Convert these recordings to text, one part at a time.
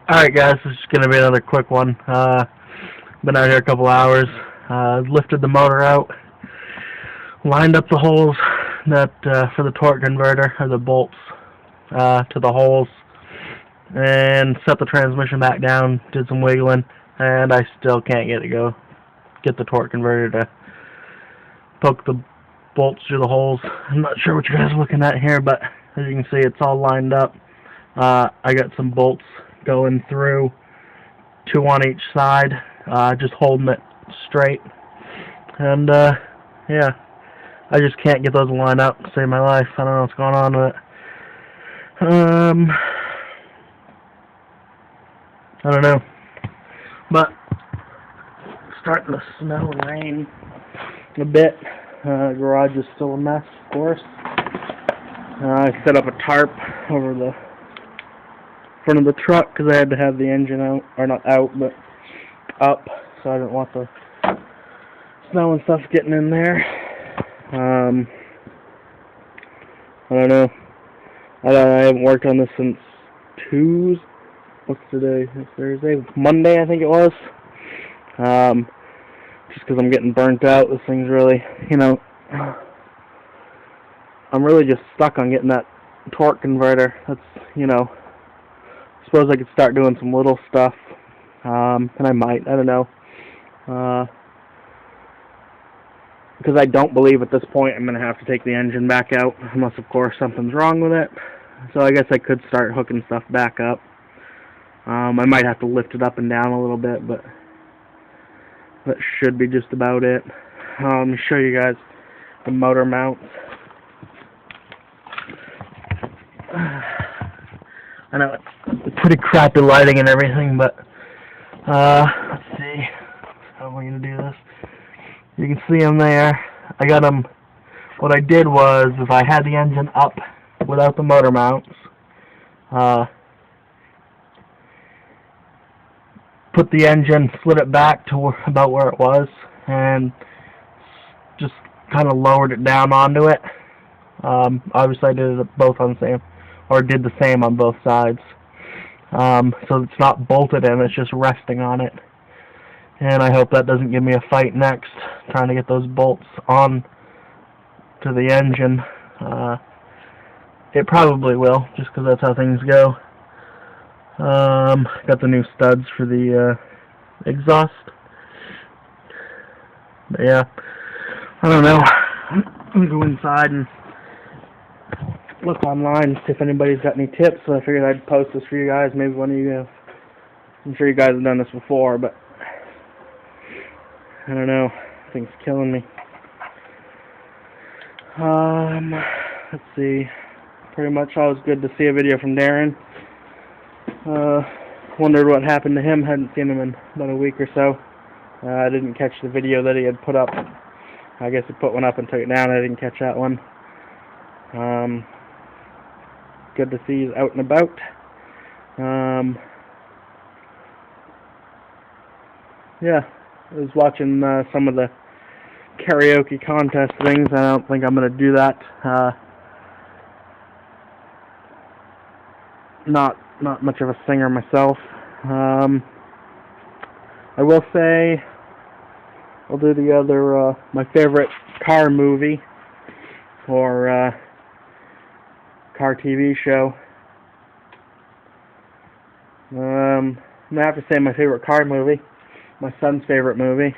Alright guys, this is going to be another quick one. Been out here a couple hours, lifted the motor out, lined up the holes that for the torque converter, or the bolts to the holes, and set the transmission back down, did some wiggling, and I still can't get the torque converter to poke the bolts through the holes. I'm not sure what you guys are looking at here, but as you can see, it's all lined up. I got some bolts going through, two on each side, just holding it straight, and yeah, I just can't get those lined up to save my life. I don't know what's going on with it. I don't know, but it's starting to snow and rain a bit. Garage is still a mess, of course. I set up a tarp over the front of the truck because I had to have the engine out, or not out, but up, so I didn't want the snow and stuff getting in there. I don't know. I haven't worked on this since Tuesday. What's today? It's Thursday? Monday, I think it was. Just because I'm getting burnt out. This thing's really, I'm really just stuck on getting that torque converter. That's, I suppose I could start doing some little stuff. And I might. I don't know. Because I don't believe at this point I'm going to have to take the engine back out, unless, of course, something's wrong with it. So I guess I could start hooking stuff back up. I might have to lift it up and down a little bit, but that should be just about it. Let me show you guys the motor mounts. I know it's pretty crappy lighting and everything, but let's see. How am I going to do this? You can see them there. I got them. What I did was, if I had the engine up without the motor mounts, put the engine, slid it back to about where it was, and just kind of lowered it down onto it. Obviously I did it both on the same, or did the same on both sides. So it's not bolted in, it's just resting on it. And I hope that doesn't give me a fight next, trying to get those bolts on to the engine. It probably will, just because that's how things go. Got the new studs for the exhaust. But yeah, I don't know. I'm going to go inside and look online, see if anybody's got any tips. So I figured I'd post this for you guys. Maybe one of you have. I'm sure you guys have done this before, but I don't know. I think it's killing me. Let's see. Pretty much always good to see a video from Darren. Wondered what happened to him. Hadn't seen him in about a week or so. I didn't catch the video that he had put up. I guess he put one up and took it down. I didn't catch that one. Good to see he's out and about. Yeah, I was watching some of the karaoke contest things. I don't think I'm going to do that. Not much of a singer myself. I will say I'll do the other, my favorite car movie, or car TV show. I'm going to have to say my favorite car movie, my son's favorite movie,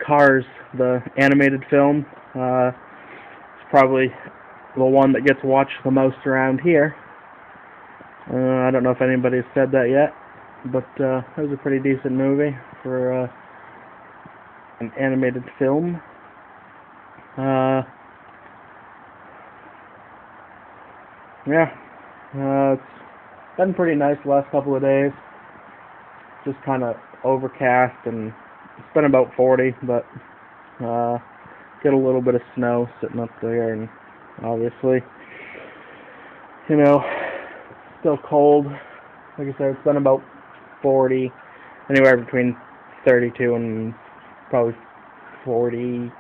Cars, the animated film. It's probably the one that gets watched the most around here. I don't know if anybody's said that yet, but it was a pretty decent movie for an animated film. Yeah, it's been pretty nice the last couple of days. Just kind of overcast, and it's been about 40, but get a little bit of snow sitting up there, and obviously, still cold. Like I said, it's been about 40, anywhere between 32 and probably 42-ish.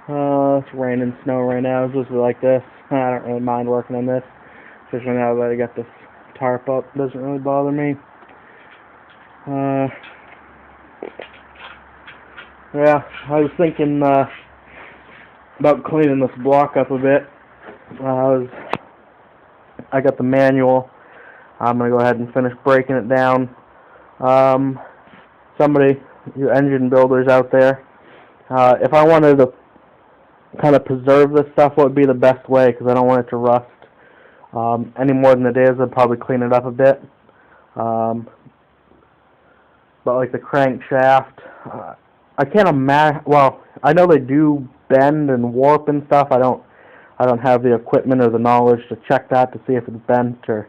It's raining snow right now. It's supposed to be like this. I don't really mind working on this. Especially now that I got this tarp up, doesn't really bother me. Yeah, I was thinking about cleaning this block up a bit. I got the manual. I'm gonna go ahead and finish breaking it down. Somebody, you engine builders out there, if I wanted to kind of preserve this stuff, what would be the best way? Because I don't want it to rust any more than it is. I'd probably clean it up a bit. But like the crankshaft, I can't imagine. Well, I know they do bend and warp and stuff. I don't have the equipment or the knowledge to check that to see if it's bent or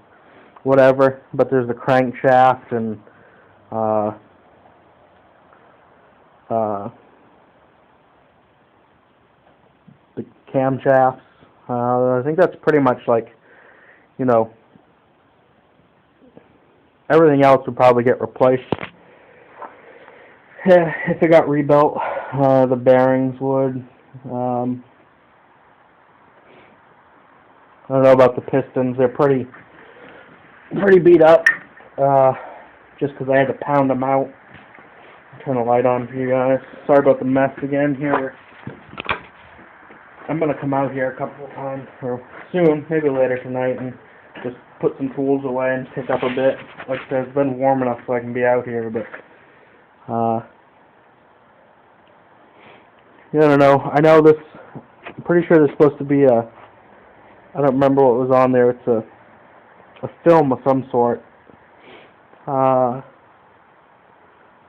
whatever. But there's the crankshaft and the camshafts. I think that's pretty much like, you know, everything else would probably get replaced. Yeah, if it got rebuilt, the bearings would. I don't know about the pistons. They're pretty beat up. Just because I had to pound them out. Turn the light on for you guys. Sorry about the mess again here. I'm gonna come out here a couple of times, or soon, maybe later tonight, and just put some tools away and pick up a bit. Like I said, it's been warm enough so I can be out here, but yeah, I don't know. I know this. I'm pretty sure there's supposed to be a. I don't remember what was on there. It's a film of some sort.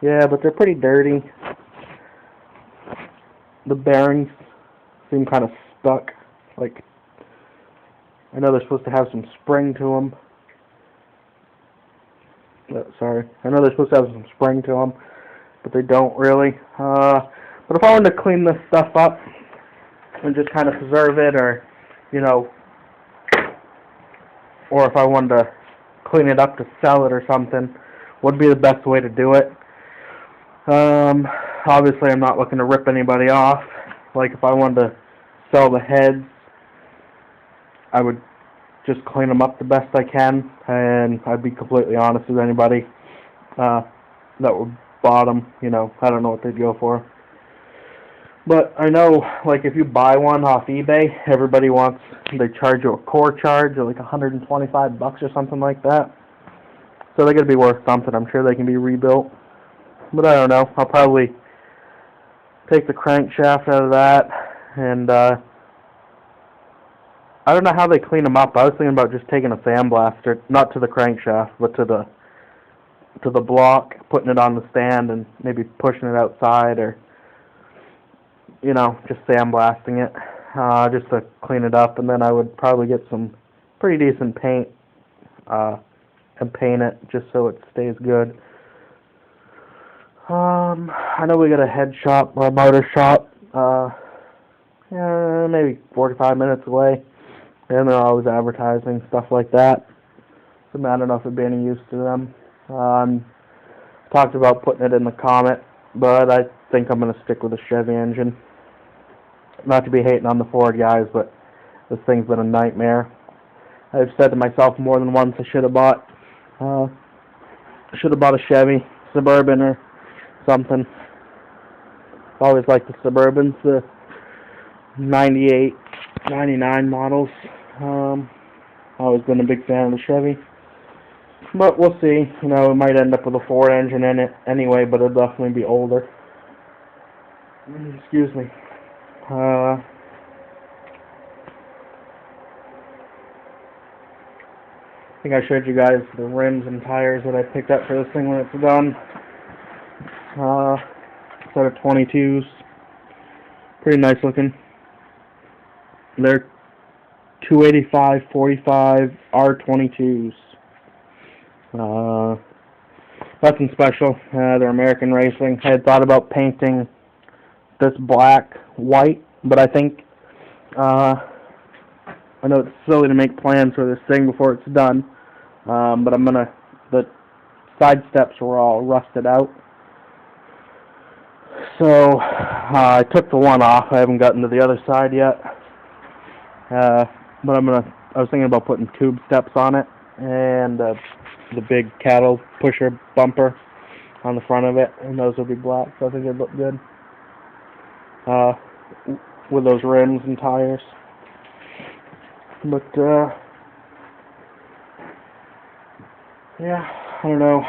Yeah, but they're pretty dirty. The bearings seem kind of stuck. Like, I know they're supposed to have some spring to them. Sorry. I know they're supposed to have some spring to them, but they don't really. But if I wanted to clean this stuff up and just kind of preserve it, or, you know, or if I wanted to clean it up to sell it or something, what would be the best way to do it? Obviously, I'm not looking to rip anybody off. Like, if I wanted to sell the heads, I would just clean them up the best I can, and I'd be completely honest with anybody that would bought them. You know, I don't know what they'd go for. But I know, like, if you buy one off eBay, they charge you a core charge of like $125 or something like that. So they're going to be worth something. I'm sure they can be rebuilt. But I don't know. I'll probably take the crankshaft out of that, and I don't know how they clean them up. I was thinking about just taking a sandblaster, not to the crankshaft, but to the block, putting it on the stand, and maybe pushing it outside, or, you know, just sandblasting it, just to clean it up. And then I would probably get some pretty decent paint and paint it just so it stays good. I know we got a head shop or a motor shop, maybe 45 minutes away, and they're always advertising stuff like that. So I don't know if it'd be any use to them. Talked about putting it in the Comet, but I think I'm going to stick with the Chevy engine. Not to be hating on the Ford guys, but this thing's been a nightmare. I've said to myself more than once I should have bought a Chevy Suburban or something. Always liked the Suburbans, the 98, 99 models. Always been a big fan of the Chevy. But we'll see. You know, it might end up with a Ford engine in it anyway, but it'll definitely be older. Excuse me. I think I showed you guys the rims and tires that I picked up for this thing when it's done. Set of 22s. Pretty nice looking. They're 285/45 R22s. Nothing special. They're American racing. I had thought about painting this black white, but I think I know it's silly to make plans for this thing before it's done, but the side steps were all rusted out, so I took the one off. I haven't gotten to the other side yet, but I'm I was thinking about putting tube steps on it and the big cattle pusher bumper on the front of it, and those would be black, so I think it'd look good with those rims and tires. But yeah, I don't know.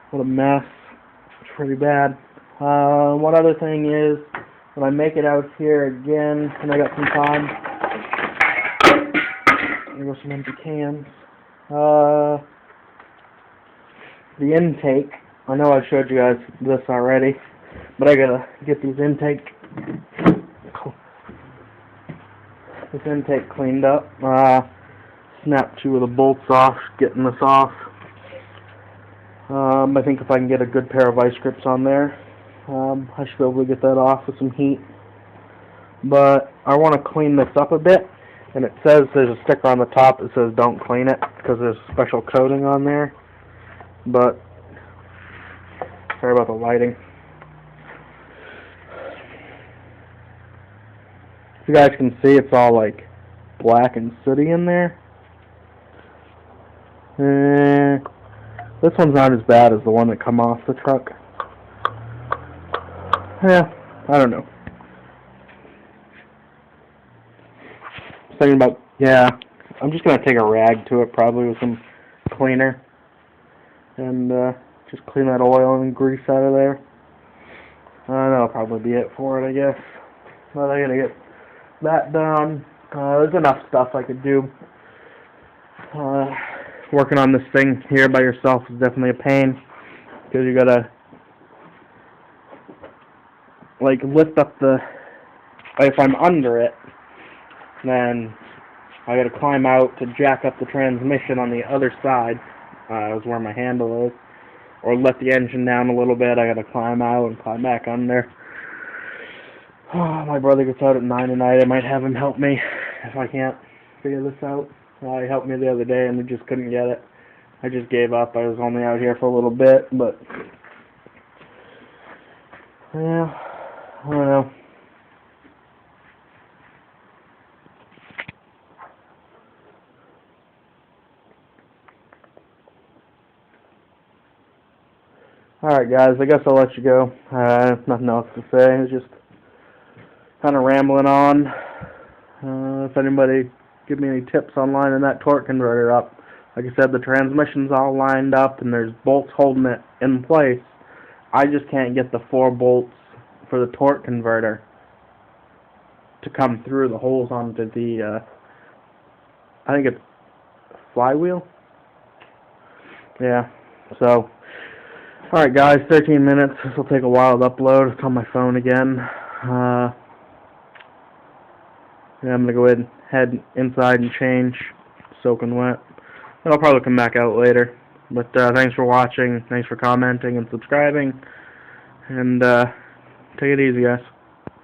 What a mess. It's pretty bad. One other thing is, when I make it out here again, and I got some time, there go some empty cans. The intake, I know I showed you guys this already, but I gotta get this intake cleaned up. Snap two of the bolts off, getting this off. I think if I can get a good pair of vice grips on there, I should be able to get that off with some heat. But I want to clean this up a bit, and it says there's a sticker on the top that says don't clean it because there's a special coating on there. But sorry about the lighting. If you guys can see, it's all like black and sooty in there. This one's not as bad as the one that come off the truck. Yeah, I don't know. Thinking about, yeah, I'm just going to take a rag to it probably with some cleaner and just clean that oil and grease out of there. That'll probably be it for it, I guess. But I got to get that done. There's enough stuff I could do. Working on this thing here by yourself is definitely a pain because you gotta like lift up the. If I'm under it, then I gotta climb out to jack up the transmission on the other side. Is where my handle is, or let the engine down a little bit. I gotta climb out and climb back under. Oh, my brother gets out at 9 tonight. I might have him help me if I can't figure this out. He helped me the other day and we just couldn't get it. I just gave up. I was only out here for a little bit, but yeah, I don't know. Alright guys, I guess I'll let you go. Nothing else to say. It's just kind of rambling on. If anybody give me any tips on lining that torque converter up. Like I said, the transmission's all lined up and there's bolts holding it in place. I just can't get the 4 bolts for the torque converter to come through the holes onto the I think it's flywheel. Yeah, so alright guys, 13 minutes. This will take a while to upload. It's on my phone again. Yeah, I'm going to go ahead and head inside and change, soaking wet. And I'll probably come back out later. But thanks for watching, thanks for commenting and subscribing, and take it easy guys.